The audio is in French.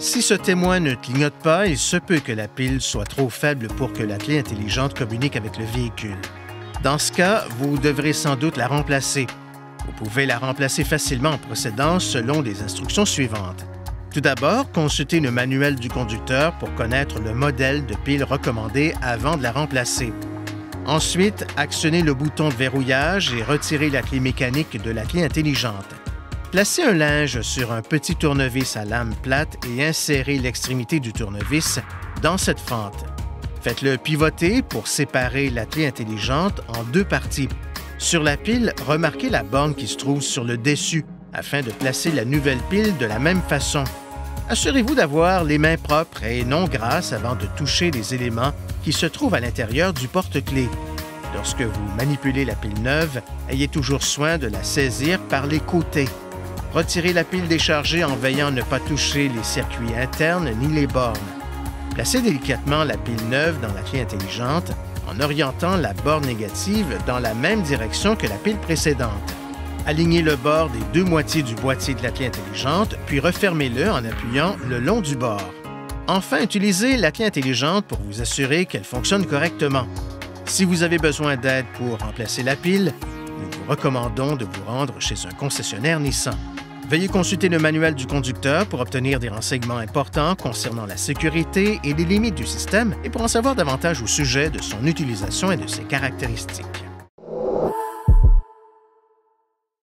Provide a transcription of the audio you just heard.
Si ce témoin ne clignote pas, il se peut que la pile soit trop faible pour que la clé intelligente communique avec le véhicule. Dans ce cas, vous devrez sans doute la remplacer. Vous pouvez la remplacer facilement en procédant selon les instructions suivantes. Tout d'abord, consultez le manuel du conducteur pour connaître le modèle de pile recommandé avant de la remplacer. Ensuite, actionnez le bouton de verrouillage et retirez la clé mécanique de la clé intelligente. Placez un linge sur un petit tournevis à lame plate et insérez l'extrémité du tournevis dans cette fente. Faites-le pivoter pour séparer la clé intelligente en deux parties. Sur la pile, remarquez la borne qui se trouve sur le dessus afin de placer la nouvelle pile de la même façon. Assurez-vous d'avoir les mains propres et non grasses avant de toucher les éléments qui se trouvent à l'intérieur du porte-clés. Lorsque vous manipulez la pile neuve, ayez toujours soin de la saisir par les côtés. Retirez la pile déchargée en veillant à ne pas toucher les circuits internes ni les bornes. Placez délicatement la pile neuve dans la clé intelligente en orientant la borne négative dans la même direction que la pile précédente. Alignez le bord des deux moitiés du boîtier de la clé intelligente, puis refermez-le en appuyant le long du bord. Enfin, utilisez la clé intelligente pour vous assurer qu'elle fonctionne correctement. Si vous avez besoin d'aide pour remplacer la pile, nous vous recommandons de vous rendre chez un concessionnaire Nissan. Veuillez consulter le manuel du conducteur pour obtenir des renseignements importants concernant la sécurité et les limites du système et pour en savoir davantage au sujet de son utilisation et de ses caractéristiques.